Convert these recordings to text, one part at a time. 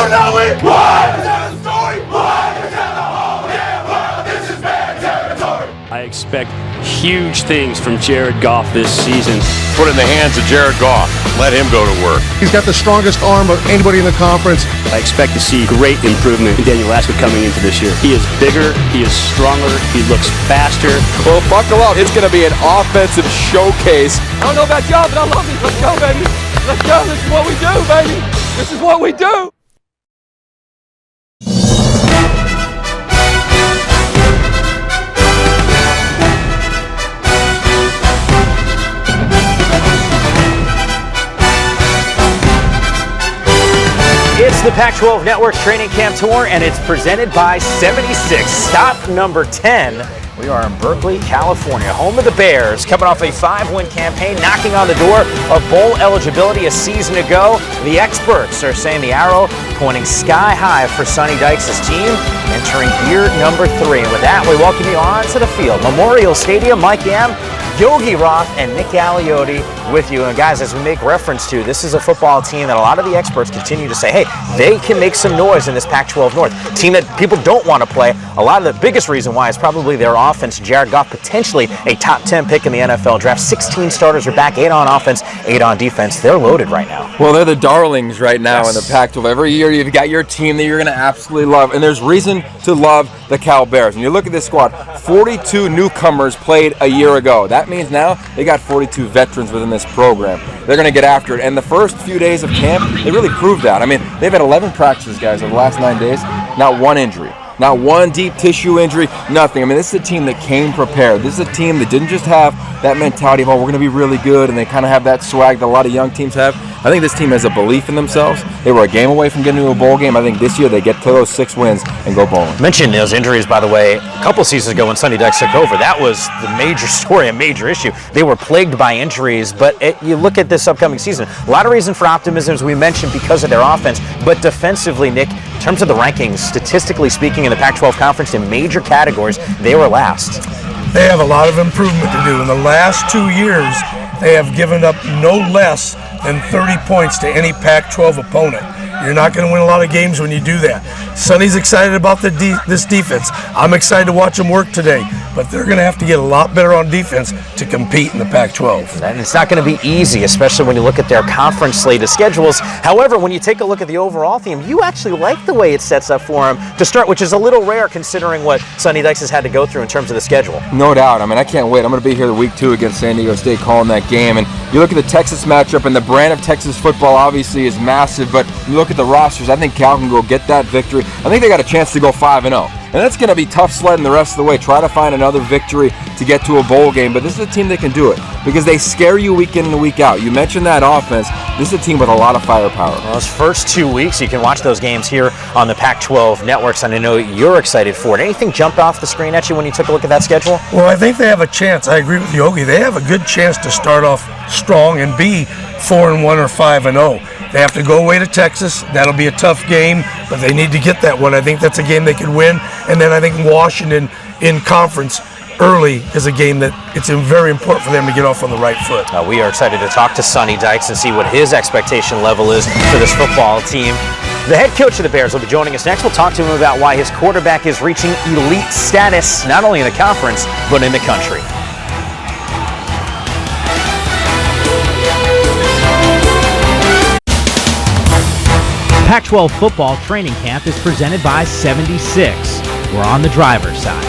you know it? What? Is that a story? What? Is that the whole damn world? This is bad territory. I expect huge things from Jared Goff this season. Put it in the hands of Jared Goff. Let him go to work. He's got the strongest arm of anybody in the conference. I expect to see great improvement in Daniel Askew coming into this year. He is bigger, he is stronger, he looks faster. Well, buckle up. It's going to be an offensive showcase. I don't know about y'all, but I love it. Let's go, baby. Let's go. This is what we do, baby. This is what we do. It's the Pac-12 Network's Training Camp Tour, and it's presented by 76. Stop number 10. We are in Berkeley, California, home of the Bears, coming off a 5-win campaign, knocking on the door of bowl eligibility a season ago. The experts are saying the arrow pointing sky high for Sonny Dykes' team, entering year number 3. And with that, we welcome you on to the field. Memorial Stadium, Mike Yam, Yogi Roth, and Nick Aliotti with you. And guys, as we make reference to, this is a football team that a lot of the experts continue to say, hey, they can make some noise in this Pac-12 North. Team that people don't want to play. A lot of the biggest reason why is probably their offense. Jared Goff, potentially a top 10 pick in the NFL draft. 16 starters are back, 8 on offense, 8 on defense. They're loaded right now. Well, they're the darlings right now in the Pac-12. Every year you've got your team that you're going to absolutely love, and there's reason to love the Cal Bears. When you look at this squad, 42 newcomers played a year ago. That means now they got 42 veterans within this program. They're going to get after it, and the first few days of camp, they really proved that. I mean, they've had 11 practices, guys, over the last 9 days, not one injury. Not one deep tissue injury, nothing. I mean, this is a team that came prepared. This is a team that didn't just have that mentality of, oh, we're going to be really good, and they kind of have that swag that a lot of young teams have. I think this team has a belief in themselves. They were a game away from getting to a bowl game. I think this year they get to those 6 wins and go bowling. Mentioned those injuries, by the way, a couple seasons ago when Sonny Dykes took over. That was the major story, a major issue. They were plagued by injuries, but you look at this upcoming season, a lot of reason for optimism, as we mentioned, because of their offense. But defensively, Nick, in terms of the rankings, statistically speaking, in the Pac-12 Conference, in major categories, they were last. They have a lot of improvement to do. In the last 2 years, they have given up no less than 30 points to any Pac-12 opponent. You're not going to win a lot of games when you do that. Sonny's excited about this defense. I'm excited to watch them work today, but they're going to have to get a lot better on defense to compete in the Pac-12. And it's not going to be easy, especially when you look at their conference slate of schedules. However, when you take a look at the overall theme, you actually like the way it sets up for them to start, which is a little rare considering what Sonny Dykes has had to go through in terms of the schedule. No doubt. I mean, I can't wait. I'm going to be here week 2 against San Diego State calling that game. And you look at the Texas matchup, and the brand of Texas football obviously is massive, but you look at the rosters, I think Cal can go get that victory. I think they got a chance to go 5-0. And that's going to be tough sledding the rest of the way. Try to find another victory to get to a bowl game. But this is a team that can do it because they scare you week in and week out. You mentioned that offense. This is a team with a lot of firepower. Well, those first 2 weeks, you can watch those games here on the Pac-12 networks, and I know you're excited for it. Anything jumped off the screen at you when you took a look at that schedule? Well, I think they have a chance. I agree with Yogi. They have a good chance to start off strong and be 4-1 or 5-0. They have to go away to Texas. That'll be a tough game, but they need to get that one. I think that's a game they could win. And then I think Washington in conference early is a game that it's very important for them to get off on the right foot. We are excited to talk to Sonny Dykes and see what his expectation level is for this football team. The head coach of the Bears will be joining us next. We'll talk to him about why his quarterback is reaching elite status, not only in the conference, but in the country. Pac-12 football training camp is presented by 76. We're on the driver's side.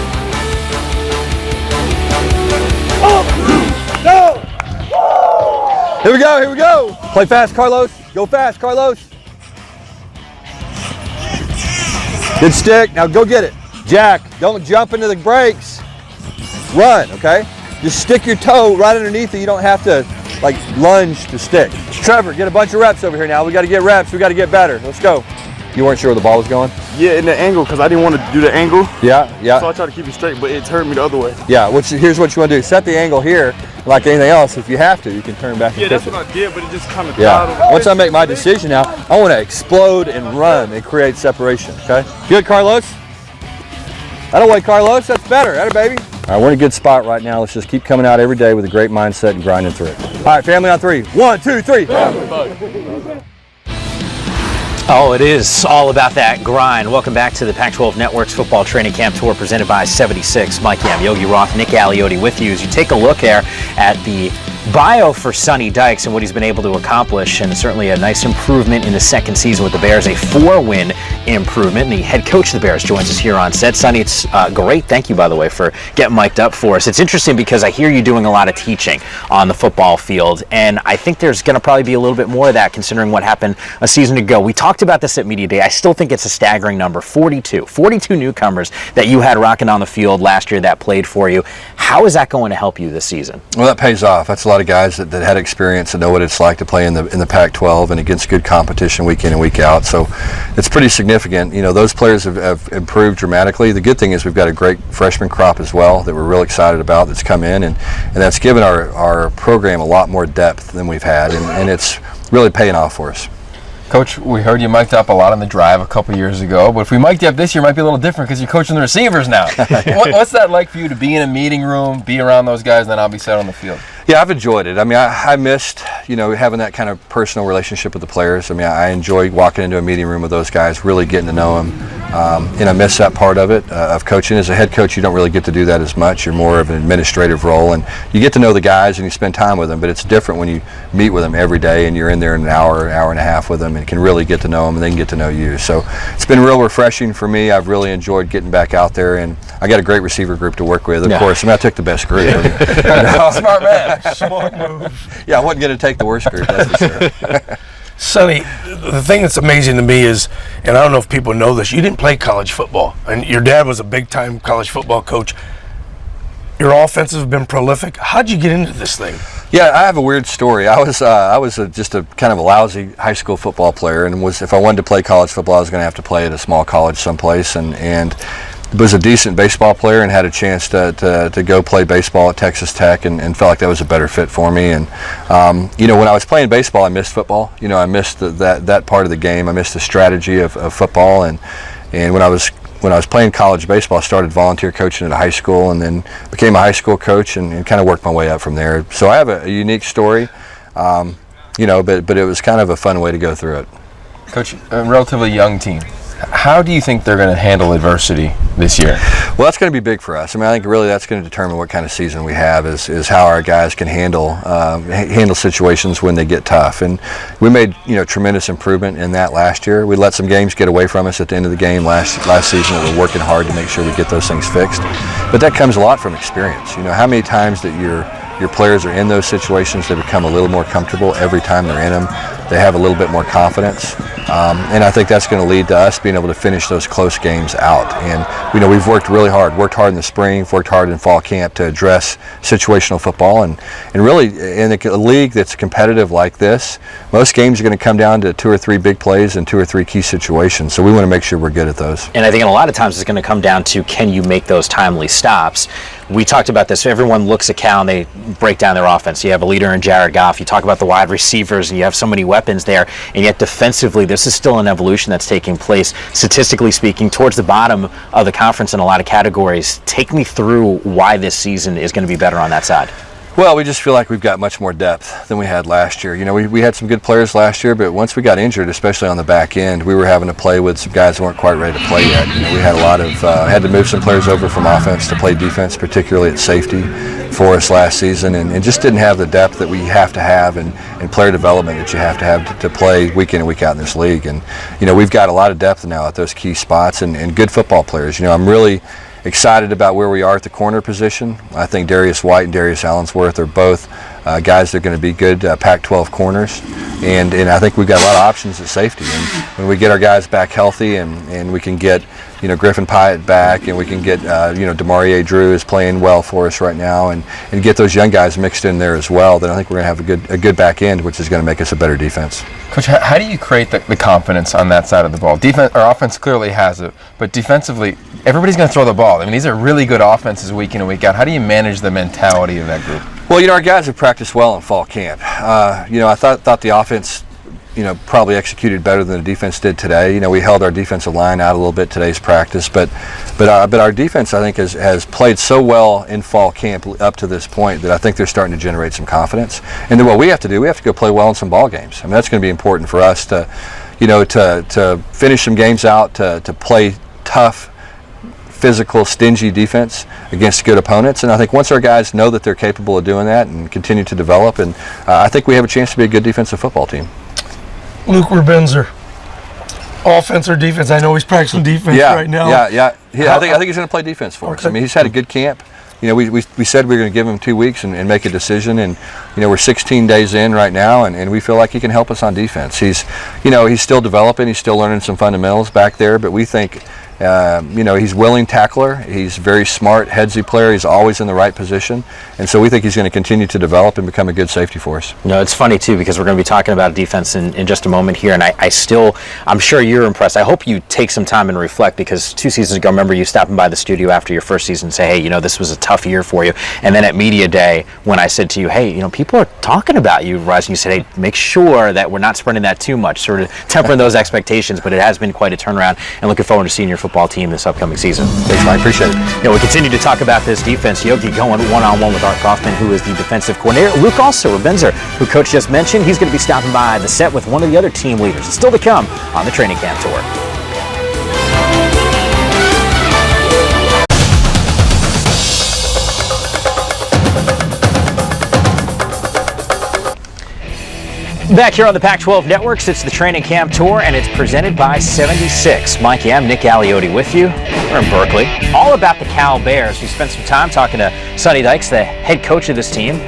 Here we go, here we go. Play fast, Carlos. Go fast, Carlos. Good stick. Now go get it. Jack, don't jump into the brakes. Run, okay? Just stick your toe right underneath it. You don't have to like lunge to stick. Trevor, get a bunch of reps over here now. We got to get reps. We got to get better. Let's go. You weren't sure where the ball was going? Yeah, in the angle, because I didn't want to do the angle. Yeah, yeah. So I tried to keep it straight, but it turned me the other way. Yeah, here's what you want to do. Set the angle here. Like anything else, if you have to, you can turn back and yeah, pitch that's what I did, but it just kind of Once I make my decision now, I want to explode and run and create separation, okay? Good, Carlos? That'll way, Carlos. That's better. That baby. All right, we're in a good spot right now. Let's just keep coming out every day with a great mindset and grinding through it. All right, family on 3. 1, 2, 3. Oh, it is all about that grind. Welcome back to the Pac-12 Network's Football Training Camp Tour presented by 76. Mike Yam, Yogi Roth, Nick Aliotti with you as you take a look there at the bio for Sonny Dykes and what he's been able to accomplish, and certainly a nice improvement in the second season with the Bears, a 4-win improvement. And the head coach of the Bears joins us here on set. Sonny, it's great. Thank you, by the way, for getting mic'd up for us. It's interesting because I hear you doing a lot of teaching on the football field, and I think there's going to probably be a little bit more of that considering what happened a season ago. We talked about this at Media Day. I still think it's a staggering number, 42 newcomers that you had rocking on the field last year that played for you. How is that going to help you this season? Well, that pays off. That's a lot of guys that had experience and know what it's like to play in the Pac-12 and against good competition week in and week out. So it's pretty significant. You know, those players have improved dramatically. The good thing is we've got a great freshman crop as well that we're real excited about that's come in, and that's given our program a lot more depth than we've had, and it's really paying off for us. Coach, we heard you mic'd up a lot on the drive a couple years ago, but if we mic'd you up this year, it might be a little different because you're coaching the receivers now. What's that like for you to be in a meeting room, be around those guys, and then obviously out on the field? Yeah, I've enjoyed it. I mean, I missed, having that kind of personal relationship with the players. I mean, I enjoy walking into a meeting room with those guys, really getting to know them. And I miss that part of it, of coaching. As a head coach, you don't really get to do that as much. You're more of an administrative role, and you get to know the guys and you spend time with them, but it's different when you meet with them every day and you're in there an hour and a half with them and can really get to know them and they can get to know you. So it's been real refreshing for me. I've really enjoyed getting back out there, and I got a great receiver group to work with, of course. I mean, I took the best group. Smart man. Smart move. Yeah, I wasn't going to take the worst group, that's for sure. Sonny, the thing that's amazing to me is, and I don't know if people know this, you didn't play college football, and your dad was a big-time college football coach. Your offenses have been prolific. How'd you get into this thing? Yeah, I have a weird story. I was just a kind of a lousy high school football player, and if I wanted to play college football, I was going to have to play at a small college someplace, and was a decent baseball player and had a chance to go play baseball at Texas Tech and felt like that was a better fit for me. And when I was playing baseball, I missed football. I missed that part of the game. I missed the strategy of football. And when I was playing college baseball, I started volunteer coaching at a high school and then became a high school coach and kind of worked my way up from there. So I have a unique story, but it was kind of a fun way to go through it. Coach, a relatively young team. How do you think they're going to handle adversity this year? Well, that's going to be big for us. I mean, I think really that's going to determine what kind of season we have is how our guys can handle situations when they get tough. And we made tremendous improvement in that last year. We let some games get away from us at the end of the game last season. We're working hard to make sure we get those things fixed. But that comes a lot from experience. How many times that your players are in those situations, they become a little more comfortable every time they're in them. They have a little bit more confidence. And I think that's going to lead to us being able to finish those close games out. And, we've worked really hard, worked hard in the spring, worked hard in fall camp to address situational football. And really, in a league that's competitive like this, most games are going to come down to 2 or 3 big plays and 2 or 3 key situations. So we want to make sure we're good at those. And I think a lot of times it's going to come down to, can you make those timely stops? We talked about this. Everyone looks at Cal and they break down their offense. You have a leader in Jared Goff. You talk about the wide receivers and you have so many weapons there. And yet defensively, this is still an evolution that's taking place, statistically speaking, towards the bottom of the conference in a lot of categories. Take me through why this season is going to be better on that side. Well, we just feel like we've got much more depth than we had last year. We had some good players last year, but once we got injured, especially on the back end, we were having to play with some guys who weren't quite ready to play yet. We had a lot of had to move some players over from offense to play defense, particularly at safety for us last season, and just didn't have the depth that we have to have and player development that you have to play week in and week out in this league. And we've got a lot of depth now at those key spots and good football players. I'm really excited about where we are at the corner position. I think Darius White and Darius Allensworth are both guys that are going to be good Pac-12 corners, and I think we've got a lot of options at safety. And when we get our guys back healthy and we can get Griffin Pyatt back, and we can get Demarie Drew is playing well for us right now, and get those young guys mixed in there as well, then I think we're going to have a good back end, which is going to make us a better defense. Coach, how do you create the confidence on that side of the ball? Defense, our offense clearly has it, but defensively, everybody's going to throw the ball. I mean, these are really good offenses week in and week out. How do you manage the mentality of that group? Well, our guys have practiced well in fall camp. I thought the offense, probably executed better than the defense did today. We held our defensive line out a little bit today's practice, but our defense, I think, has played so well in fall camp up to this point that I think they're starting to generate some confidence. And then what we have to do, we have to go play well in some ball games. I mean, that's going to be important for us to to finish some games out, to play tough, physical, stingy defense against good opponents. And I think once our guys know that they're capable of doing that and continue to develop, and I think we have a chance to be a good defensive football team. Luke Rebenzer, offense or defense? I know he's practicing defense right now. Yeah. I think he's going to play defense for us. I mean, he's had a good camp. We said we were going to give him 2 weeks and make a decision, and we're 16 days in right now, and we feel like he can help us on defense. He's still developing, he's still learning some fundamentals back there, but we think he's willing tackler, he's very smart, headsy player, he's always in the right position, and so we think he's going to continue to develop and become a good safety for us. It's funny too, because we're going to be talking about defense in just a moment here, and I'm sure you're impressed. I hope you take some time and reflect, because 2 seasons ago, remember you stopping by the studio after your first season and say, hey, this was a tough year for you, and then at media day when I said to you, hey, people are talking about you, Russ, and you said, hey, make sure that we're not spreading that too much, sort of tempering those expectations, but it has been quite a turnaround, and looking forward to seeing your football team this upcoming season. Thanks, Mike. Appreciate it. We continue to talk about this defense. Yogi going one-on-one with Art Kaufman, who is the defensive coordinator. Luke also, Rebenzer, who Coach just mentioned, he's going to be stopping by the set with one of the other team leaders. It's still to come on the training camp tour. Back here on the Pac-12 Networks, it's the Training Camp Tour, and it's presented by 76. Mikey, I'm Nick Aliotti with you. We're in Berkeley. All about the Cal Bears. We spent some time talking to Sonny Dykes, the head coach of this team,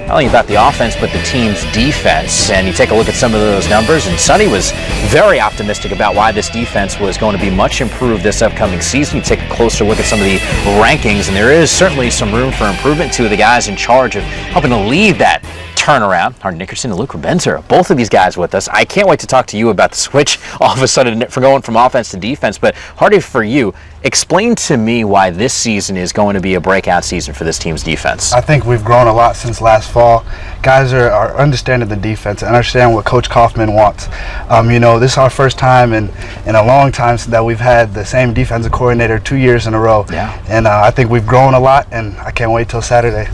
not only about the offense, but the team's defense. And you take a look at some of those numbers, and Sonny was very optimistic about why this defense was going to be much improved this upcoming season. You take a closer look at some of the rankings, and there is certainly some room for improvement. Two of the guys in charge of helping to lead that turnaround, Hardy Nickerson and Luke Rebenzer, both of these guys with us. I can't wait to talk to you about the switch all of a sudden for going from offense to defense. But Hardy, for you, explain to me why this season is going to be a breakout season for this team's defense. I think we've grown a lot since last fall. Guys are understanding the defense and understand what Coach Kaufman wants. This is our first time in a long time that we've had the same defensive coordinator 2 years in a row. Yeah. And I think we've grown a lot, and I can't wait till Saturday.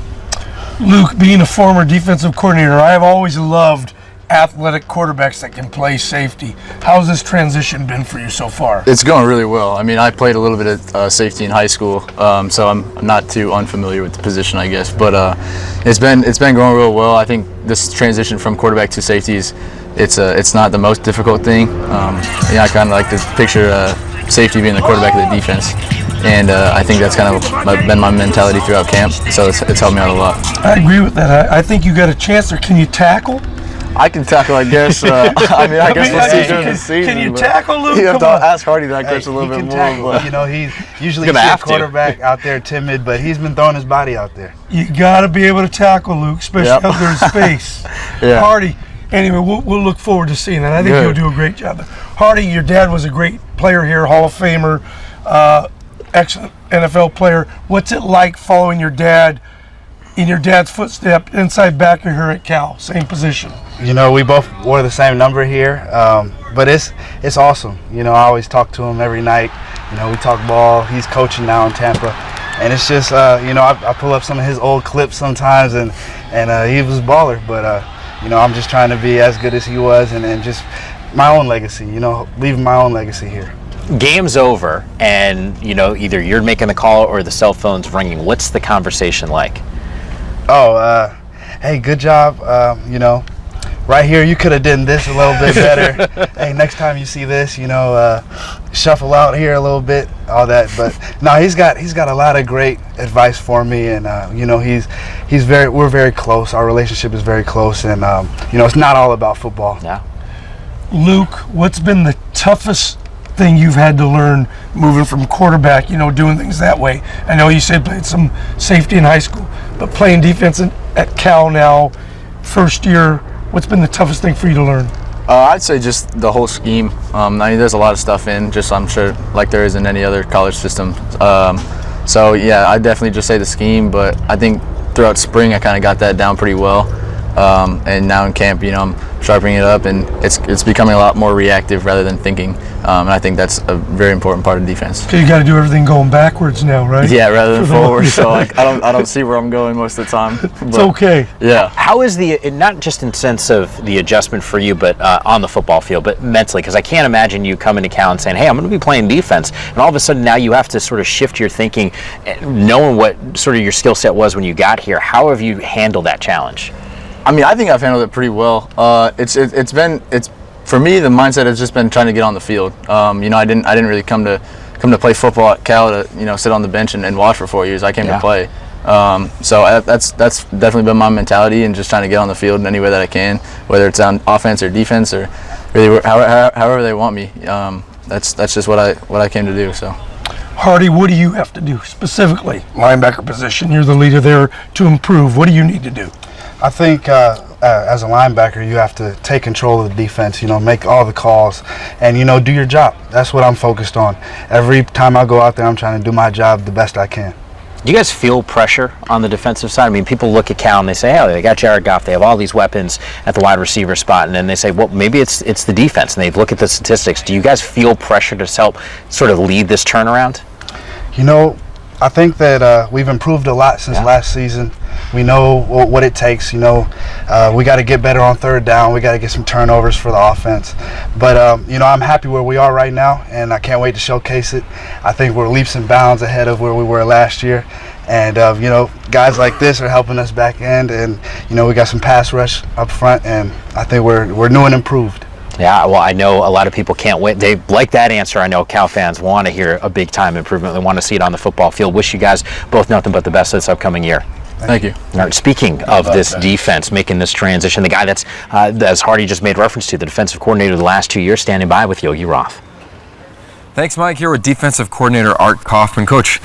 Luke, being a former defensive coordinator, I have always loved athletic quarterbacks that can play safety. How's this transition been for you so far? It's going really well. I mean, I played a little bit of safety in high school, so I'm not too unfamiliar with the position, I guess. But it's been going real well. I think this transition from quarterback to safety it's not the most difficult thing. I kind of like to picture safety being the quarterback of the defense. And I think that's kind of been my mentality throughout camp, so it's helped me out a lot. I agree with that. I think you got a chance there. Can you tackle? I can tackle, I guess. I guess we'll see during the season. Can you tackle, Luke? You have to ask Hardy that question a little bit more. Tackle. He's usually a quarterback out there timid, but he's been throwing his body out there. You got to be able to tackle, Luke, especially out there in space. Yeah. Hardy, anyway, we'll look forward to seeing that. I think you'll do a great job there. Hardy, your dad was a great player here, Hall of Famer, excellent NFL player. What's it like following your dad in your dad's footstep inside backer here at Cal, same position? We both wore the same number here, but it's awesome. I always talk to him every night. We talk ball. He's coaching now in Tampa, and it's just I pull up some of his old clips sometimes, and he was a baller. But I'm just trying to be as good as he was, and just my own legacy. Leaving my own legacy here. Game's over, and either you're making the call or the cell phone's ringing. What's the conversation like? Oh, hey, good job. Right here, you could have done this a little bit better. Hey, next time you see this, shuffle out here a little bit, all that. But no, he's got a lot of great advice for me, and we're very close. Our relationship is very close, and it's not all about football. Yeah. Luke, what's been the toughest thing you've had to learn moving from quarterback, doing things that way? I know you said played some safety in high school, but playing defense at Cal now, first year, what's been the toughest thing for you to learn? I'd say just the whole scheme. There's a lot of stuff I'm sure, like there is in any other college system. So yeah, I'd definitely just say the scheme, but I think throughout spring I kind of got that down pretty well. And now in camp, I'm sharpening it up, and it's becoming a lot more reactive rather than thinking. And I think that's a very important part of defense. Okay, you got to do everything going backwards now, right? Yeah, rather than forward. So I don't see where I'm going most of the time. It's okay. Yeah. How is not just in sense of the adjustment for you, but on the football field, but mentally? Because I can't imagine you coming to Cal and saying, "Hey, I'm going to be playing defense," and all of a sudden now you have to sort of shift your thinking, knowing what sort of your skill set was when you got here. How have you handled that challenge? I mean, I think I've handled it pretty well. It's for me, the mindset has just been trying to get on the field. I didn't really come to play football at Cal to sit on the bench and watch for 4 years. I came to play. So that's definitely been my mentality, and just trying to get on the field in any way that I can, whether it's on offense or defense or really however they want me. That's just what I came to do. So. Hardy, what do you have to do specifically? Linebacker position, you're the leader there, to improve. What do you need to do? I think as a linebacker, you have to take control of the defense, make all the calls and, do your job. That's what I'm focused on. Every time I go out there, I'm trying to do my job the best I can. Do you guys feel pressure on the defensive side? I mean, people look at Cal and they say, "Hey, they got Jared Goff. They have all these weapons at the wide receiver spot," and then they say, "Well, maybe it's the defense." And they look at the statistics. Do you guys feel pressure to help sort of lead this turnaround? I think that we've improved a lot since last season. We know what it takes. We got to get better on third down. We got to get some turnovers for the offense. But I'm happy where we are right now, and I can't wait to showcase it. I think we're leaps and bounds ahead of where we were last year. And guys like this are helping us back end, and we got some pass rush up front, and I think we're new and improved. Yeah, well, I know a lot of people can't wait. They like that answer. I know Cal fans want to hear a big-time improvement. They want to see it on the football field. Wish you guys both nothing but the best this upcoming year. Thank you. All right, speaking of this defense, making this transition, the guy that's, as Hardy just made reference to, the defensive coordinator the last 2 years, standing by with Yogi Roth. Thanks, Mike. Here with defensive coordinator Art Kaufman. Coach,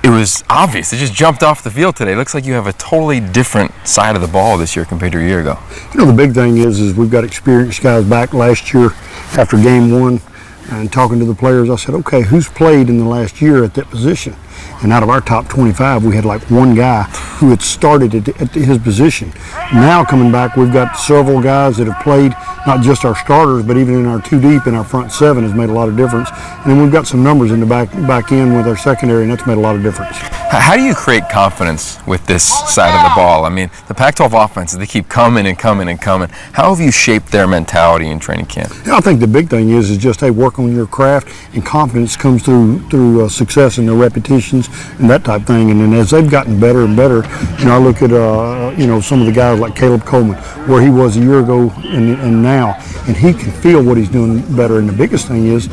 it was obvious. It just jumped off the field today. It looks like you have a totally different side of the ball this year compared to a year ago. The big thing is we've got experienced guys back last year after game one, and talking to the players, I said, okay, who's played in the last year at that position? And out of our top 25, we had like one guy who had started at his position. Now coming back, we've got several guys that have played, not just our starters, but even in our two deep and our front seven has made a lot of difference. And then we've got some numbers in the back end with our secondary, and that's made a lot of difference. How do you create confidence with this side of the ball? I mean, the Pac-12 offenses, they keep coming and coming and coming. How have you shaped their mentality in training camp? I think the big thing is just, hey, work on your craft, and confidence comes through success and the repetitions and that type of thing. And then as they've gotten better and better, I look at some of the guys like Caleb Coleman, where he was a year ago and now, and he can feel what he's doing better. And the biggest thing is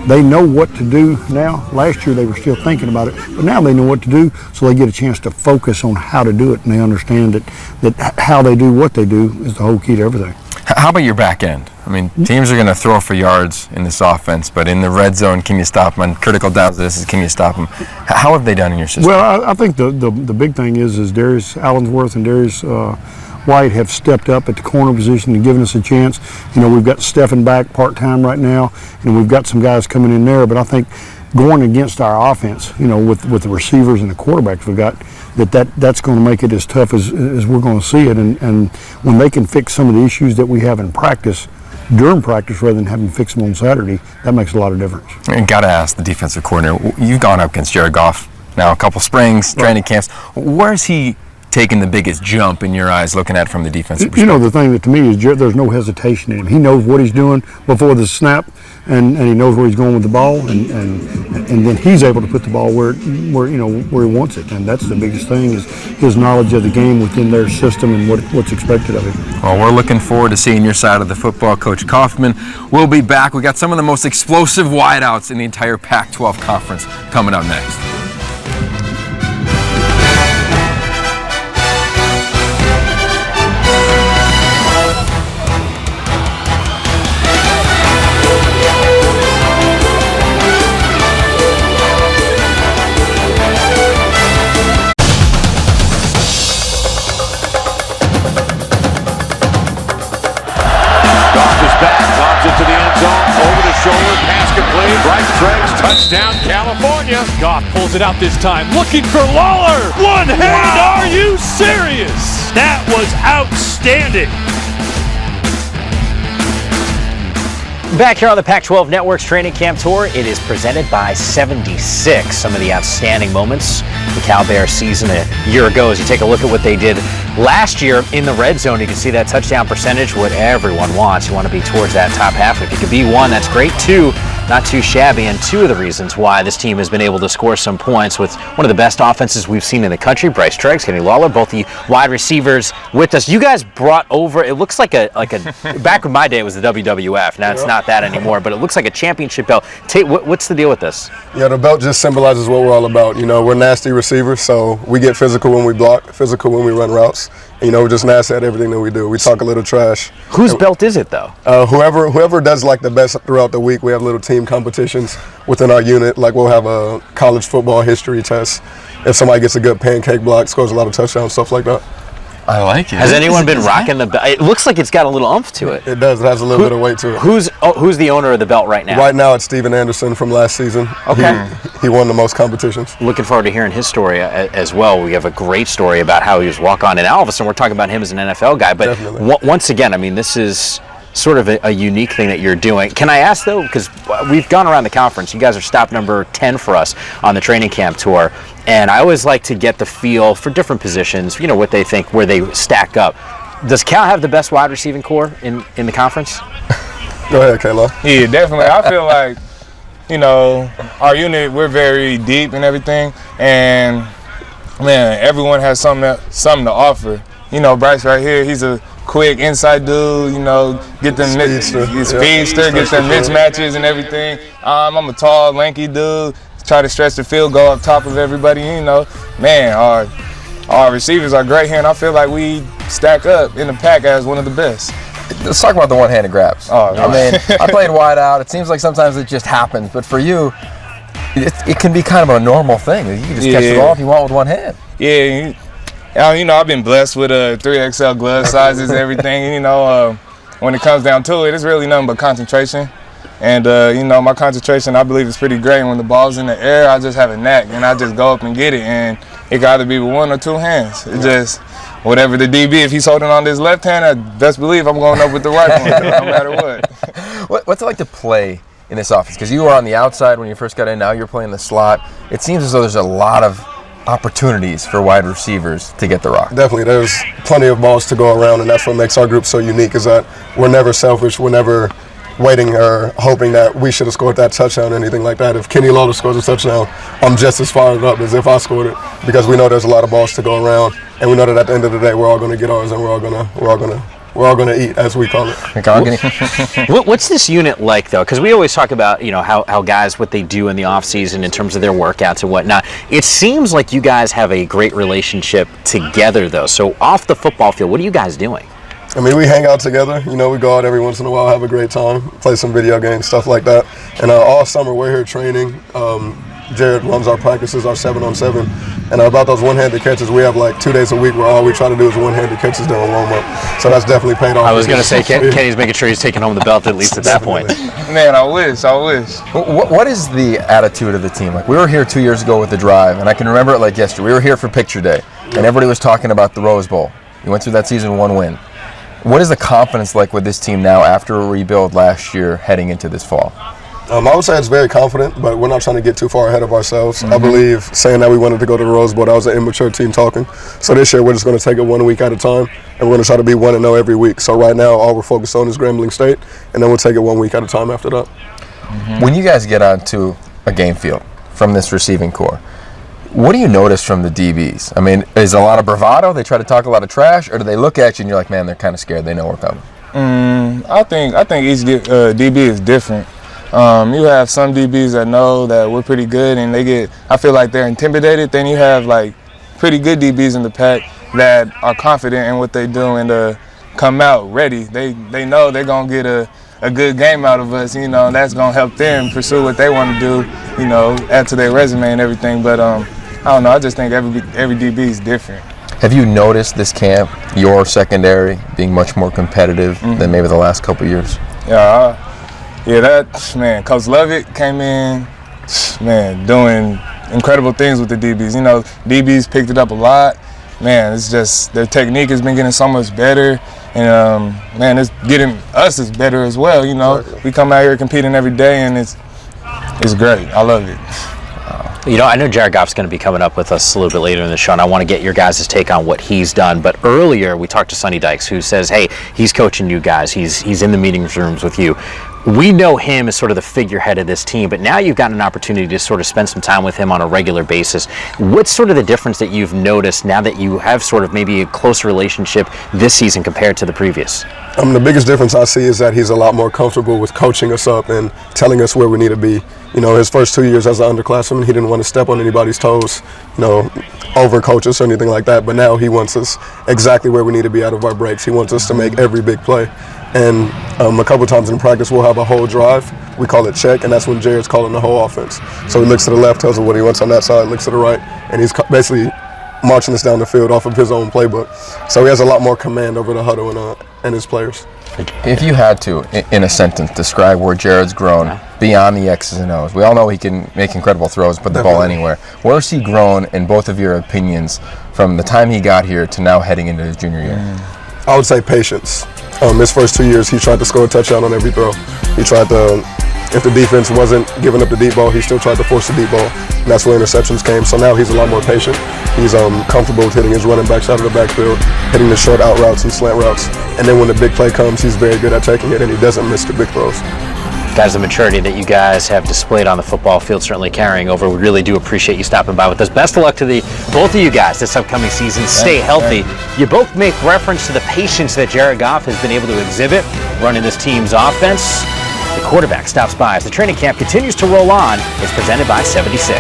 they know what to do now. Last year they were still thinking about it, but now they know what to do, so they get a chance to focus on how to do it, and they understand that how they do what they do is the whole key to everything. How about your back end? I mean, teams are going to throw for yards in this offense, but in the red zone, can you stop them? On critical downs, can you stop them? How have they done in your system? Well, I think the big thing is Darius Allensworth and Darius White have stepped up at the corner position and given us a chance. We've got Stephen back part-time right now, and we've got some guys coming in there, but I think going against our offense, with the receivers and the quarterbacks we've got, that's going to make it as tough as we're going to see it. And when they can fix some of the issues that we have in practice, during practice rather than having to fix them on Saturday, that makes a lot of difference. And got to ask the defensive coordinator, you've gone up against Jared Goff now a couple springs, training camps. Where's he taking the biggest jump in your eyes looking at it from the defensive perspective? The thing that to me is there's no hesitation in him. He knows what he's doing before the snap, and he knows where he's going with the ball, and then he's able to put the ball where he wants it. And that's the biggest thing, is his knowledge of the game within their system and what's expected of him. Well, we're looking forward to seeing your side of the football. Coach Kaufman will be back. We got some of the most explosive wideouts in the entire Pac-12 conference coming up next. Touchdown, California. Goff pulls it out this time, looking for Lawler. One hand, Are you serious? That was outstanding. Back here on the Pac-12 Network's Training Camp Tour, it is presented by 76. Some of the outstanding moments the Cal Bears season a year ago. As you take a look at what they did last year in the red zone, you can see that touchdown percentage, what everyone wants. You want to be towards that top half. If you could be one, that's great. Two, not too shabby, and two of the reasons why this team has been able to score some points with one of the best offenses we've seen in the country. Bryce Treggs, Kenny Lawler, both the wide receivers with us. You guys brought over, it looks like a back in my day it was the WWF. Now it's not that anymore, but it looks like a championship belt. What's the deal with this? Yeah, the belt just symbolizes what we're all about. You know, we're nasty receivers, so we get physical when we block, physical when we run routes. You know, we're just nasty at everything that we do. We talk a little trash. Whose belt is it, though? Whoever does like the best throughout the week. We have little team competitions within our unit. Like we'll have a college football history test. If somebody gets a good pancake block, scores a lot of touchdowns, stuff like that. I like it. Has anyone been rocking the belt? It looks like it's got a little oomph to it. It does. It has a little bit of weight to it. Who's the owner of the belt right now? Right now, it's Steven Anderson from last season. Okay. He won the most competitions. Looking forward to hearing his story as well. We have a great story about how he was walk-on. And all of a sudden, we're talking about him as an NFL guy. But once again, I mean, this is sort of a unique thing that you're doing. Can I ask, though, because we've gone around the conference. You guys are stop number 10 for us on the training camp tour. And I always like to get the feel for different positions, you know, what they think, where they stack up. Does Cal have the best wide receiving core in the conference? Go ahead, Kayla. Yeah, definitely. I feel like, you know, our unit, we're very deep and everything. And, man, everyone has something to offer. You know, Bryce right here, he's a quick inside dude, you know, get them speedster, get them mismatches and everything. I'm a tall, lanky dude. Try to stretch the field goal up top of everybody, you know. Man, our receivers are great here, and I feel like we stack up in the pack as one of the best. Let's talk about the one-handed grabs. I mean, I played wide out. It seems like sometimes it just happens, but for you, it can be kind of a normal thing. You can just catch the ball if you want with one hand. Yeah, you know, I've been blessed with 3XL glove sizes, everything. You know, when it comes down to it, it's really nothing but concentration. And, you know, my concentration, I believe, is pretty great. When the ball's in the air, I just have a knack, and I just go up and get it. And it can either be with one or two hands. It just, whatever the DB, if he's holding on this left hand, I best believe I'm going up with the right one, no matter what. What's it like to play in this offense? Because you were on the outside when you first got in. Now you're playing the slot. It seems as though there's a lot of opportunities for wide receivers to get the rock. Definitely. There's plenty of balls to go around, and that's what makes our group so unique, is that we're never selfish. We're never waiting or hoping that we should have scored that touchdown or anything like that. If Kenny Lawler scores a touchdown, I'm just as fired up as if I scored it, because we know there's a lot of balls to go around, and we know that at the end of the day we're all going to get ours, and we're all going to eat, as we call it. What's this unit like, though? Because we always talk about, you know, how guys, what they do in the off season in terms of their workouts and whatnot. It seems like you guys have a great relationship together, though. So off the football field, what are you guys doing? I mean, we hang out together. You know, we go out every once in a while, have a great time, play some video games, stuff like that. And all summer we're here training. Jared runs our practices, our 7-on-7. And about those one-handed catches, we have like 2 days a week where all we try to do is one-handed catches during warm-up. So that's definitely paid off. I was going to say, Kenny's making sure he's taking home the belt at least at that point. Man, I wish. What is the attitude of the team? Like, we were here 2 years ago with the drive, and I can remember it like yesterday. We were here for picture day, and everybody was talking about the Rose Bowl. You went through that season, one win. What is the confidence like with this team now after a rebuild last year heading into this fall? I would say it's very confident, but we're not trying to get too far ahead of ourselves. I believe saying that we wanted to go to the Rose Bowl, that was an immature team talking. So this year we're just going to take it 1 week at a time, and we're going to try to be 1-0 every week. So right now all we're focused on is Grambling State, and then we'll take it 1 week at a time after that. When you guys get onto a game field from this receiving core, what do you notice from the DBs? I mean, is a lot of bravado? They try to talk a lot of trash, or do they look at you and you're like, man, they're kind of scared. They know we're coming. I think each DB is different. You have some DBs that know that we're pretty good, and I feel like they're intimidated. Then you have like pretty good DBs in the pack that are confident in what they do and come out ready. They know they're gonna get a good game out of us, you know, and that's gonna help them pursue what they want to do, you know, add to their resume and everything. But I don't know. I just think every DB is different. Have you noticed this camp, your secondary, being much more competitive than maybe the last couple of years? Coach Lovett came in, man, doing incredible things with the DBs. You know, DBs picked it up a lot, man, it's just their technique has been getting so much better, and man, it's getting us is better as well. You know, we come out here competing every day, and it's great. I love it. You know, I know Jared Goff's going to be coming up with us a little bit later in the show, and I want to get your guys' take on what he's done. But earlier, we talked to Sonny Dykes, who says, hey, he's coaching you guys. He's in the meeting rooms with you. We know him as sort of the figurehead of this team, but now you've gotten an opportunity to sort of spend some time with him on a regular basis. What's sort of the difference that you've noticed now that you have sort of maybe a closer relationship this season compared to the previous? The biggest difference I see is that he's a lot more comfortable with coaching us up and telling us where we need to be. You know, his first 2 years as an underclassman, he didn't want to step on anybody's toes, you know, overcoach us or anything like that. But now he wants us exactly where we need to be out of our breaks. He wants us to make every big play. And a couple times in practice, we'll have a whole drive. We call it check, and that's when Jared's calling the whole offense. So he looks to the left, tells us what he wants on that side, looks to the right, and he's basically marching us down the field off of his own playbook. So he has a lot more command over the huddle and his players. If you had to, in a sentence, describe where Jared's grown beyond the X's and O's. We all know he can make incredible throws, put the ball anywhere. Where's he grown, in both of your opinions, from the time he got here to now heading into his junior year? I would say patience. His first 2 years, he tried to score a touchdown on every throw. He tried to, if the defense wasn't giving up the deep ball, he still tried to force the deep ball. And that's where interceptions came. So now he's a lot more patient. He's comfortable with hitting his running backs out of the backfield, hitting the short out routes and slant routes. And then when the big play comes, he's very good at taking it, and he doesn't miss the big throws. Guys, the maturity that you guys have displayed on the football field certainly carrying over. We really do appreciate you stopping by with us. Best of luck to both of you guys this upcoming season. Stay healthy. You both make reference to the patience that Jared Goff has been able to exhibit running this team's offense. The quarterback stops by as the training camp continues to roll on. It's presented by 76.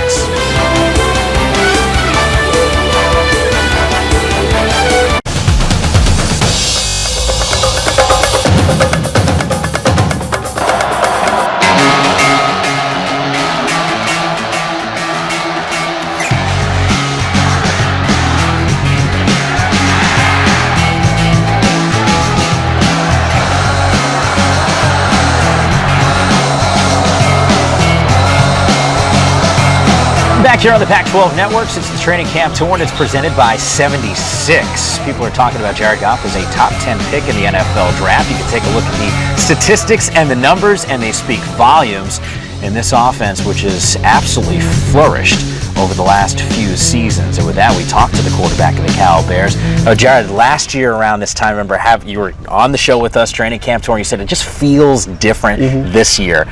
Back here on the Pac-12 Networks, it's the Training Camp Tour, and it's presented by 76. People are talking about Jared Goff as a top 10 pick in the NFL draft. You can take a look at the statistics and the numbers, and they speak volumes in this offense, which has absolutely flourished over the last few seasons. And with that, we talked to the quarterback of the Cal Bears. Jared, last year around this time, remember, you were on the show with us, Training Camp Tour, and you said it just feels different this year.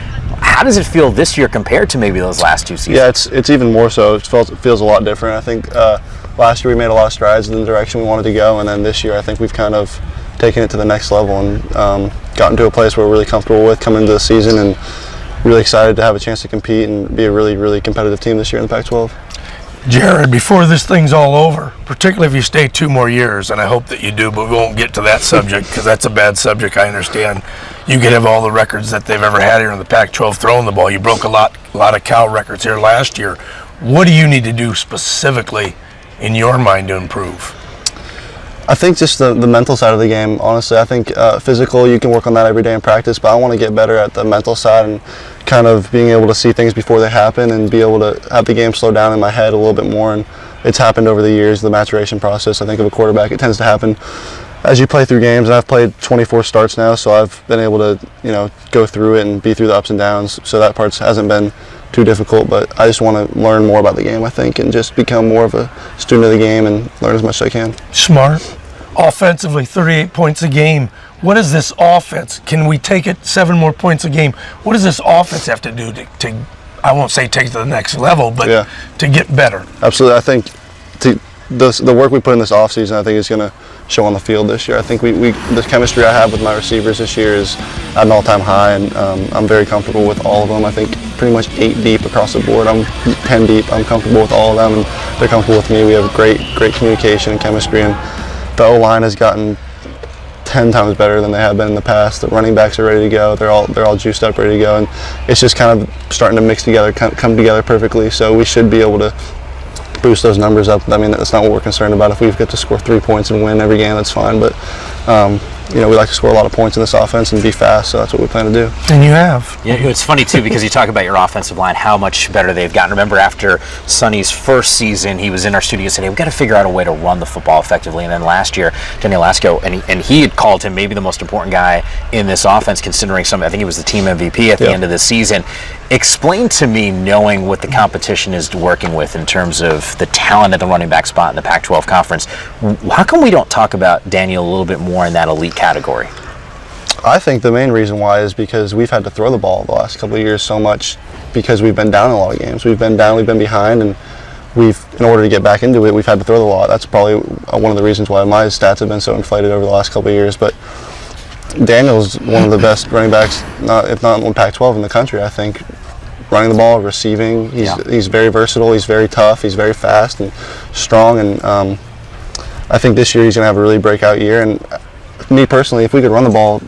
How does it feel this year compared to maybe those last two seasons? Yeah, it's even more so. It feels a lot different. I think last year we made a lot of strides in the direction we wanted to go, and then this year I think we've kind of taken it to the next level and gotten to a place where we're really comfortable with coming into the season and really excited to have a chance to compete and be a really, really competitive team this year in the Pac-12. Jared, before this thing's all over, particularly if you stay 2 more years, and I hope that you do, but we won't get to that subject because that's a bad subject, I understand. You could have all the records that they've ever had here in the Pac-12 throwing the ball. You broke a lot of Cal records here last year. What do you need to do specifically in your mind to improve? I think just the mental side of the game, honestly. I think physical, you can work on that every day in practice, but I want to get better at the mental side and kind of being able to see things before they happen and be able to have the game slow down in my head a little bit more. And it's happened over the years, the maturation process, I think, of a quarterback. It tends to happen as you play through games, and I've played 24 starts now, so I've been able to, go through it and be through the ups and downs. So that part hasn't been too difficult, but I just want to learn more about the game, I think, and just become more of a student of the game and learn as much as I can. Smart. Offensively, 38 points a game. What is this offense? Can we take it 7 more points a game? What does this offense have to do to I won't say take it to the next level, but to get better? Absolutely. I think the work we put in this offseason, I think, is going to show on the field this year. I think the chemistry I have with my receivers this year is at an all-time high, and I'm very comfortable with all of them. I think pretty much 8 deep across the board. I'm 10 deep. I'm comfortable with all of them, and they're comfortable with me. We have great communication and chemistry, and the O-line has gotten 10 times better than they have been in the past. The running backs are ready to go. They're all juiced up, ready to go, and it's just kind of starting to mix together, come together perfectly. So we should be able to boost those numbers up. I mean, that's not what we're concerned about. If we get to score 3 points and win every game, that's fine. But we like to score a lot of points in this offense and be fast, so that's what we plan to do. And you have. Yeah, it's funny too because you talk about your offensive line, how much better they've gotten. Remember after Sonny's first season, he was in our studio and said, hey, we've got to figure out a way to run the football effectively. And then last year, Daniel Lasco, and he had called him maybe the most important guy in this offense, considering I think he was the team MVP at the end of the season. Explain to me, knowing what the competition is working with in terms of the talent at the running back spot in the Pac-12 conference, how come we don't talk about Daniel a little bit more in that elite category? I think the main reason why is because we've had to throw the ball the last couple of years so much because we've been down in a lot of games. We've been down, we've been behind, and in order to get back into it, we've had to throw the ball. That's probably one of the reasons why my stats have been so inflated over the last couple of years. But Daniel's one of the best running backs, if not in Pac-12 in the country, I think. Running the ball, receiving, he's very versatile, he's very tough, he's very fast and strong, and I think this year he's going to have a really breakout year. And me personally, if we could run the ball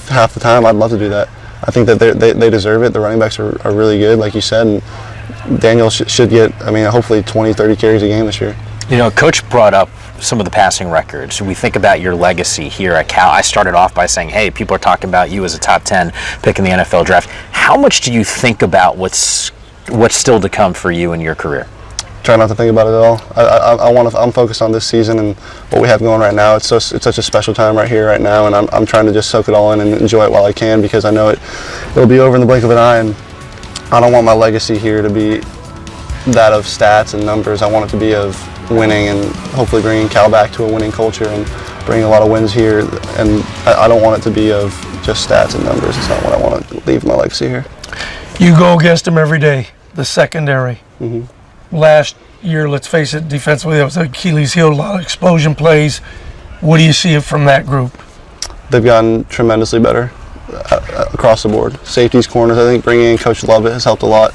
half the time, I'd love to do that. I think that they deserve it. The running backs are really good, like you said, and Daniel should get, hopefully 20, 30 carries a game this year. Coach brought up some of the passing records. We think about your legacy here at Cal. I started off by saying, hey, people are talking about you as a top 10 pick in the NFL draft. How much do you think about what's still to come for you in your career? Try not to think about it at all. I'm focused on this season and what we have going right now. It's such a special time right here, right now, and I'm trying to just soak it all in and enjoy it while I can, because I know it'll be over in the blink of an eye, and I don't want my legacy here to be that of stats and numbers. I want it to be of winning and hopefully bringing Cal back to a winning culture and bringing a lot of wins here. And I don't want it to be of just stats and numbers. It's not what I want to leave my legacy here. You go against them every day, the secondary. Last year, let's face it, defensively, that was Achilles' heel, a lot of explosion plays. What do you see from that group? They've gotten tremendously better across the board. Safeties, corners, I think bringing in Coach Lovett has helped a lot.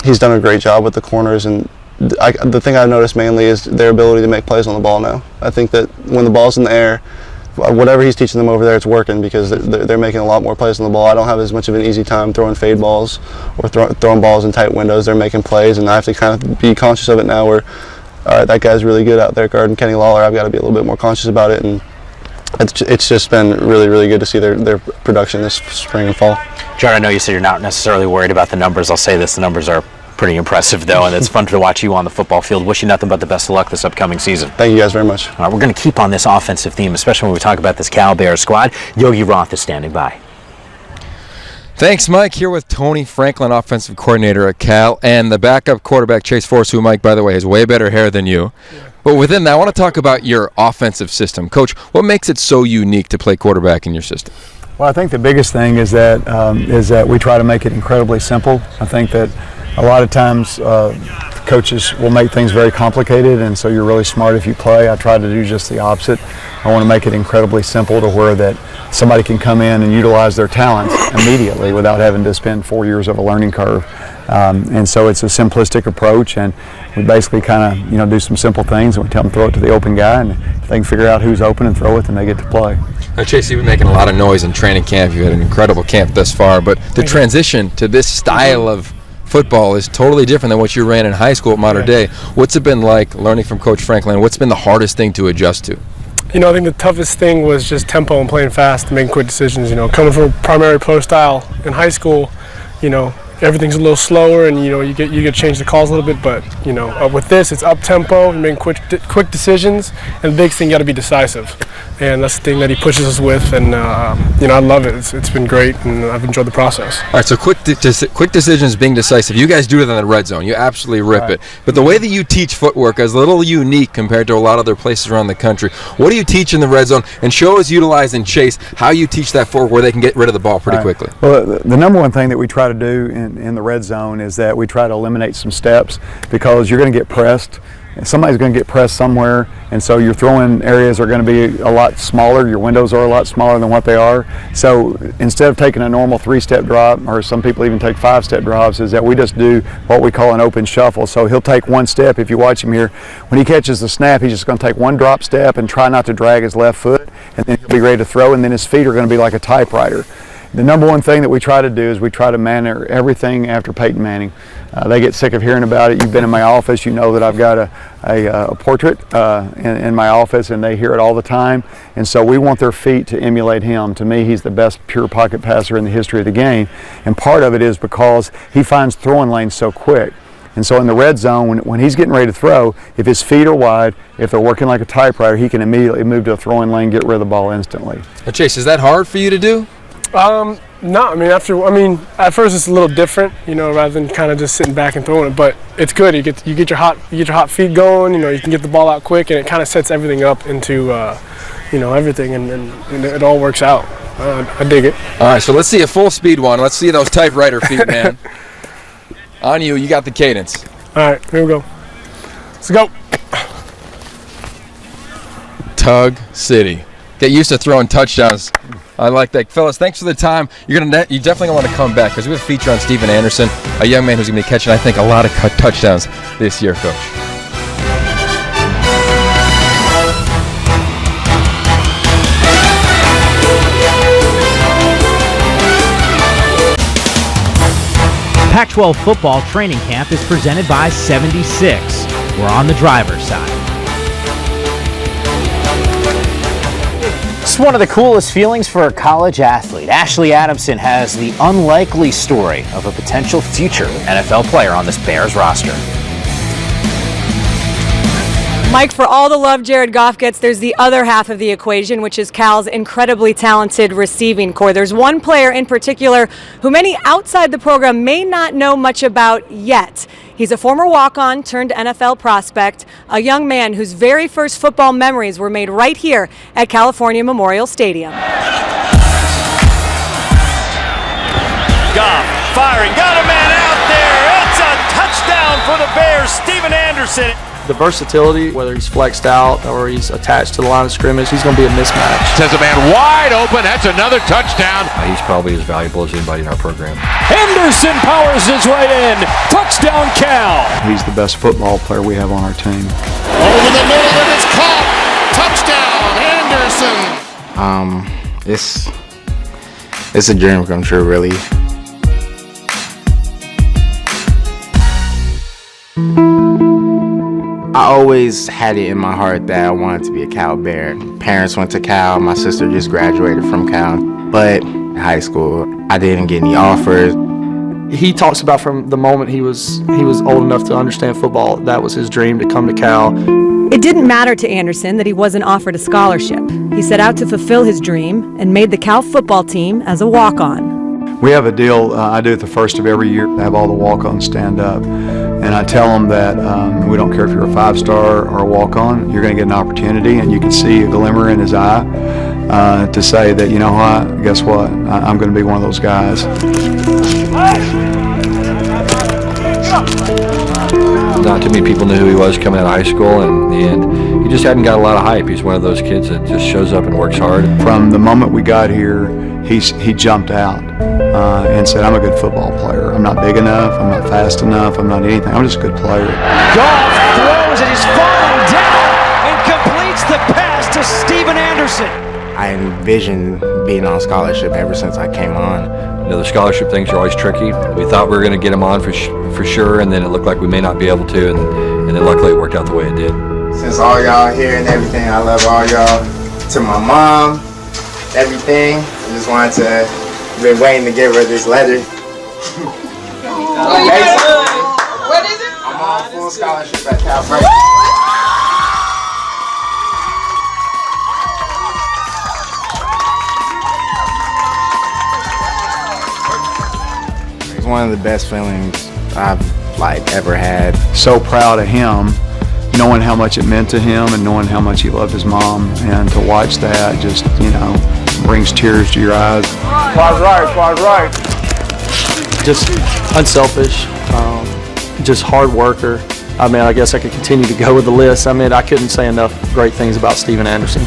He's done a great job with the corners, and the thing I've noticed mainly is their ability to make plays on the ball now. I think that when the ball's in the air, whatever he's teaching them over there, it's working, because they're making a lot more plays on the ball. I don't have as much of an easy time throwing fade balls or throwing balls in tight windows. They're making plays, and I have to kind of be conscious of it now where, all right, that guy's really good out there guarding Kenny Lawler. I've got to be a little bit more conscious about it, and it's just been really, really good to see their production this spring and fall. Jared, I know you said you're not necessarily worried about the numbers. I'll say this, the numbers are pretty impressive, though, and it's fun to watch you on the football field. Wish you nothing but the best of luck this upcoming season. Thank you guys very much. All right, we're going to keep on this offensive theme, especially when we talk about this Cal Bears squad. Yogi Roth is standing by. Thanks, Mike. Here with Tony Franklin, offensive coordinator at Cal, and the backup quarterback, Chase Forrest, who, Mike, by the way, has way better hair than you. Yeah. But within that, I want to talk about your offensive system. Coach, what makes it so unique to play quarterback in your system? Well, I think the biggest thing is that we try to make it incredibly simple. I think that a lot of times coaches will make things very complicated, and so you're really smart if you play. I try to do just the opposite. I want to make it incredibly simple to where that somebody can come in and utilize their talents immediately without having to spend 4 years of a learning curve. And so it's a simplistic approach, and we basically kind of do some simple things, and we tell them throw it to the open guy, and if they can figure out who's open and throw it, then they get to play. Now, Chase, you've been making a lot of noise in training camp. You've had an incredible camp thus far, but the transition to this style of football is totally different than what you ran in high school at Mater Dei. What's it been like learning from Coach Franklin? What's been the hardest thing to adjust to? I think the toughest thing was just tempo and playing fast and making quick decisions. Coming from a primary pro style in high school, everything's a little slower, and you get to change the calls a little bit. But with this, it's up tempo and making quick decisions. And the big thing, you got to be decisive, and that's the thing that he pushes us with. And I love it. It's been great, and I've enjoyed the process. All right, so quick decisions, being decisive. You guys do it in the red zone. You absolutely rip it. But the way that you teach footwork is a little unique compared to a lot of other places around the country. What do you teach in the red zone? And show us, utilize, and Chase how you teach that footwork where they can get rid of the ball pretty quickly. Well, the number one thing that we try to do in the red zone is that we try to eliminate some steps, because you're going to get pressed. Somebody's going to get pressed somewhere, and so your throwing areas are going to be a lot smaller. Your windows are a lot smaller than what they are. So instead of taking a normal 3-step drop, or some people even take 5-step drops, is that we just do what we call an open shuffle. So he'll take one step. If you watch him here, when he catches the snap, he's just going to take one drop step and try not to drag his left foot, and then he'll be ready to throw, and then his feet are going to be like a typewriter. the number one thing that we try to do is we try to manage everything after Peyton Manning. They get sick of hearing about it. You've been in my office, you know that I've got a portrait in my office, and they hear it all the time. And so we want their feet to emulate him. To me, he's the best pure pocket passer in the history of the game. And part of it is because he finds throwing lanes so quick. And so in the red zone, when he's getting ready to throw, if his feet are wide, if they're working like a typewriter, he can immediately move to a throwing lane, get rid of the ball instantly. Chase, is that hard for you to do? No, I mean, at first it's a little different, you know, rather than kind of just sitting back and throwing it. But it's good. You get your hot feet going. You know, you can get the ball out quick, and it kind of sets everything up into, you know, everything, and it all works out. I dig it. All right, so let's see a full speed one. Let's see those typewriter feet, man. On you, you got the cadence. All right, here we go. Let's go. Tug City. Get used to throwing touchdowns. I like that. Fellas, thanks for the time. You definitely want to come back because we have a feature on Steven Anderson, a young man who's going to be catching, I think, a lot of touchdowns this year, Coach. Pac-12 football training camp is presented by 76. We're on the driver's side. It's one of the coolest feelings for a college athlete. Ashley Adamson has the unlikely story of a potential future NFL player on this Bears roster. Mike, for all the love Jared Goff gets, there's the other half of the equation, which is Cal's incredibly talented receiving core. There's one player in particular who many outside the program may not know much about yet. He's a former walk-on turned NFL prospect, a young man whose very first football memories were made right here at California Memorial Stadium. Goff firing, got a man out there. It's a touchdown for the Bears, Steven Anderson. The versatility, whether he's flexed out or he's attached to the line of scrimmage, he's going to be a mismatch. Says a man wide open. That's another touchdown. He's probably as valuable as anybody in our program. Henderson powers his way in. Touchdown, Cal. He's the best football player we have on our team. Over the middle, and it's caught. Touchdown, Anderson. It's a dream come true, really. I always had it in my heart that I wanted to be a Cal Bear. Parents went to Cal, my sister just graduated from Cal, but in high school, I didn't get any offers. He talks about from the moment he was old enough to understand football, that was his dream to come to Cal. It didn't matter to Anderson that he wasn't offered a scholarship. He set out to fulfill his dream and made the Cal football team as a walk-on. We have a deal I do at the first of every year, have all the walk-ons stand up. And I tell them that we don't care if you're a 5-star or a walk-on, you're going to get an opportunity, and you can see a glimmer in his eye to say that, you know what, guess what, I'm going to be one of those guys. Not too many people knew who he was coming out of high school, and in the end, he just hadn't got a lot of hype. He's one of those kids that just shows up and works hard. From the moment we got here, he jumped out and said, I'm a good football player. I'm not big enough, I'm not fast enough, I'm not anything. I'm just a good player. Goff throws and he's falling down and completes the pass to Steven Anderson. I envisioned being on scholarship ever since I came on. You know, the scholarship things are always tricky. We thought we were going to get him on for sure, and then it looked like we may not be able to, and then luckily it worked out the way it did. Since all y'all here and everything, I love all y'all. To my mom, everything. I just wanted to, been waiting to give her this letter. What is it? I'm on full scholarship at Cal Berkeley. It's one of the best feelings I've ever had. So proud of him, knowing how much it meant to him and knowing how much he loved his mom, and to watch that just, you know, brings tears to your eyes. Quad right. Just unselfish, just hard worker. I mean, I guess I could continue to go with the list. I mean, I couldn't say enough great things about Steven Anderson.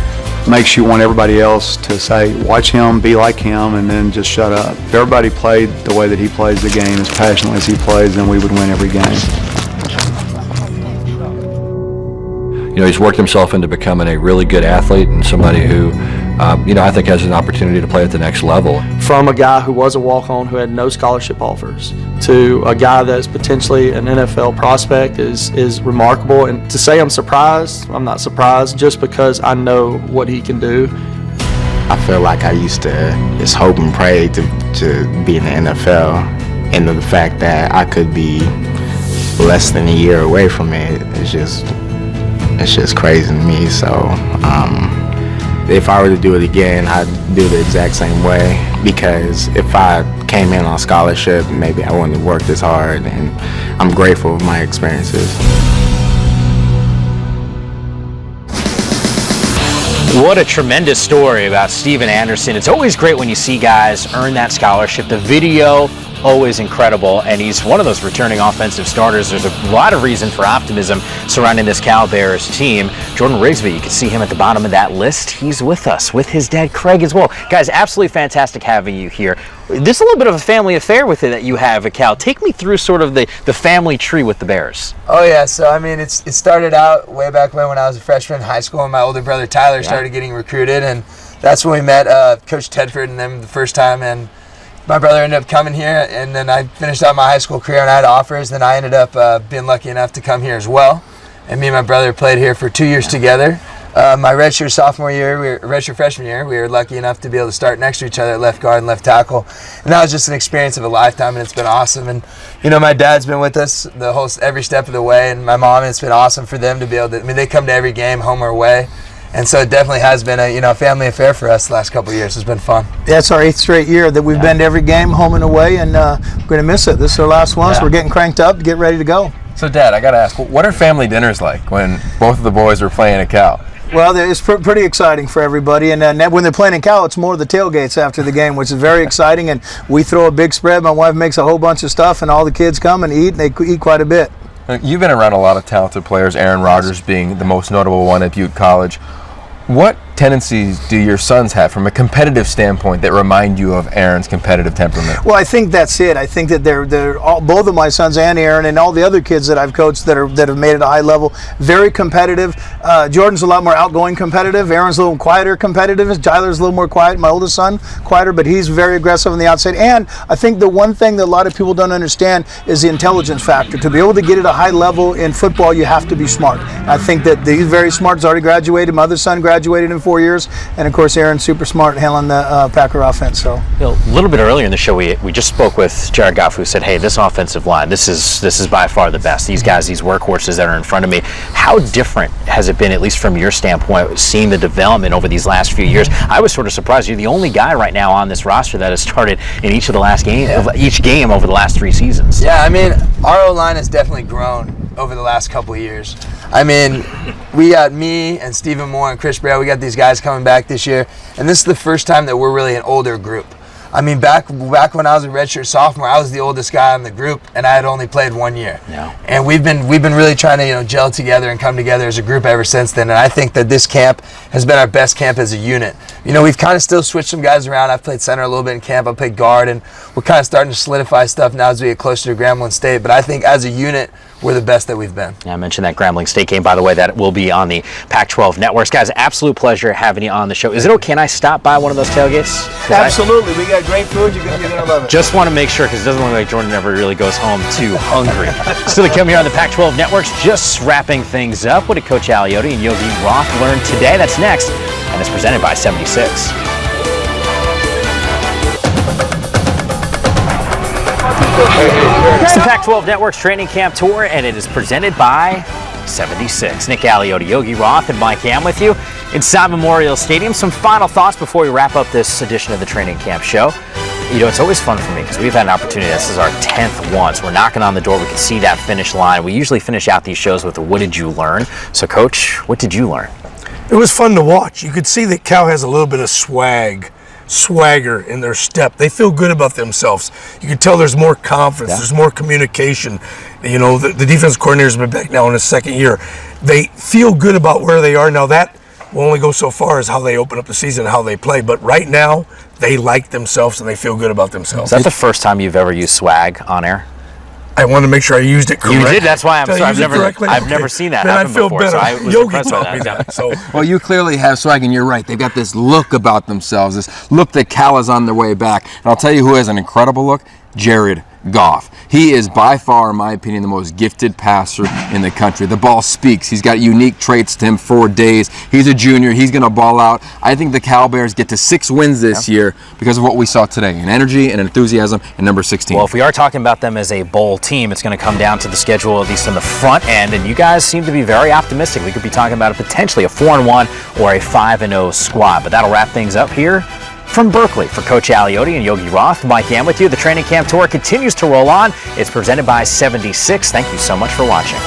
Makes you want everybody else to say, watch him, be like him, and then just shut up. If everybody played the way that he plays the game, as passionately as he plays, then we would win every game. he's worked himself into becoming a really good athlete and somebody who, I think has an opportunity to play at the next level. From a guy who was a walk-on who had no scholarship offers to a guy that's potentially an NFL prospect is remarkable. And to say I'm surprised, I'm not surprised just because I know what he can do. I feel like I used to just hope and pray to be in the NFL, and the fact that I could be less than a year away from it is just crazy to me. So if I were to do it again, I'd do it the exact same way, because if I came in on scholarship, maybe I wouldn't have worked as hard, and I'm grateful for my experiences. What a tremendous story about Steven Anderson. It's always great when you see guys earn that scholarship. The video, always incredible, and he's one of those returning offensive starters. There's a lot of reason for optimism surrounding this Cal Bears team. Jordan Rigsby, you can see him at the bottom of that list. He's with us, with his dad Craig as well. Guys, absolutely fantastic having you here. There's a little bit of a family affair with it that you have at Cal. Take me through sort of the family tree with the Bears. Oh yeah, so I mean it started out way back when I was a freshman in high school, and my older brother Tyler started getting recruited, and that's when we met Coach Tedford and them the first time, and my brother ended up coming here, and then I finished out my high school career and I had offers. Then I ended up being lucky enough to come here as well, and me and my brother played here for 2 years together. My redshirt freshman year, we were lucky enough to be able to start next to each other at left guard and left tackle, and that was just an experience of a lifetime, and it's been awesome. And my dad's been with us every step of the way, and my mom, and it's been awesome for them to be able to. I mean, they come to every game, home or away. And so it definitely has been a family affair for us the last couple of years. It's been fun. Yeah, it's our 8th straight year that we've been to every game, home and away, and we're going to miss it. This is our last one, so we're getting cranked up to get ready to go. So, Dad, I got to ask, what are family dinners like when both of the boys are playing at Cal? Well, it's pretty exciting for everybody, and when they're playing in Cal, it's more the tailgates after the game, which is very exciting, and we throw a big spread. My wife makes a whole bunch of stuff, and all the kids come and eat, and they eat quite a bit. You've been around a lot of talented players, Aaron Rodgers being the most notable one at Butte College. What tendencies do your sons have from a competitive standpoint that remind you of Aaron's competitive temperament? Well, I think that's it. I think that they're all, both of my sons and Aaron and all the other kids that I've coached that have made it a high level, very competitive. Jordan's a lot more outgoing competitive. Aaron's a little quieter competitive. Tyler's a little more quiet. My oldest son, quieter, but he's very aggressive on the outside. And I think the one thing that a lot of people don't understand is the intelligence factor. To be able to get at a high level in football, you have to be smart. I think that he's very smart. He's already graduated. My other son graduated in 4 years, and of course Aaron's super smart handling the Packer offense. So a little bit earlier in the show, we just spoke with Jared Goff, who said, "Hey, this offensive line, this is by far the best. These guys, these workhorses that are in front of me." How different has it been, at least from your standpoint, seeing the development over these last few years? I was sort of surprised. You're the only guy right now on this roster that has started in each game over the last 3 seasons. Yeah, I mean, our O-line has definitely grown over the last couple of years. I mean, we got me and Stephen Moore and Chris Braille. We got these guys coming back this year, and this is the first time that we're really an older group. I mean, back when I was a redshirt sophomore, I was the oldest guy in the group, and I had only played 1 year. Yeah. And we've been really trying to gel together and come together as a group ever since then. And I think that this camp has been our best camp as a unit. We've kind of still switched some guys around. I've played center a little bit in camp. I played guard, and we're kind of starting to solidify stuff now as we get closer to Grambling State. But I think as a unit, we're the best that we've been. Yeah, I mentioned that Grambling State game, by the way, that will be on the Pac-12 networks. Guys, absolute pleasure having you on the show. Is it okay? Can I stop by one of those tailgates? Absolutely. We got great food. You're going to love it. Just want to make sure, because it doesn't look like Jordan ever really goes home too hungry. Still to come here on the Pac-12 networks, just wrapping things up. What did Coach Aliotti and Yogi Roth learn today? That's next, and it's presented by 76. It's the Pac-12 Network's training camp tour, and it is presented by 76. Nick Aliotti, Yogi Roth, and Mike Ham with you inside Memorial Stadium. Some final thoughts before we wrap up this edition of the training camp show. It's always fun for me because we've had an opportunity. This is our 10th one, so we're knocking on the door. We can see that finish line. We usually finish out these shows with a "What did you learn?" So, Coach, what did you learn? It was fun to watch. You could see that Cal has a little bit of swagger in their step. They feel good about themselves. You can tell there's more confidence, there's more communication. The defense coordinator's been back now in his 2nd year. They feel good about where they are. Now that will only go so far as how they open up the season and how they play, but right now they like themselves and they feel good about themselves. Is that the first time you've ever used swag on air? I want to make sure I used it correctly. You did. That's why I'm Did I sorry. use it correctly? I've Okay. never seen that Then happen I feel before. better. So I was Yogi impressed by taught that. me that. So Well, you clearly have swag, and you're right. They've got this look about themselves, this look that Cal is on their way back. And I'll tell you who has an incredible look, Jared Goff. He is by far, in my opinion, the most gifted passer in the country. The ball speaks. He's got unique traits to him for days. He's a junior. He's going to ball out. I think the Cal Bears get to 6 wins this year because of what we saw today, an energy and enthusiasm, and number 16. Well, if we are talking about them as a bowl team, it's going to come down to the schedule, at least on the front end, and you guys seem to be very optimistic. We could be talking about potentially a 4-1 or a 5-0 squad, but that'll wrap things up here. From Berkeley, for Coach Aliotti and Yogi Roth, Mike Yan with you. The training camp tour continues to roll on. It's presented by 76. Thank you so much for watching.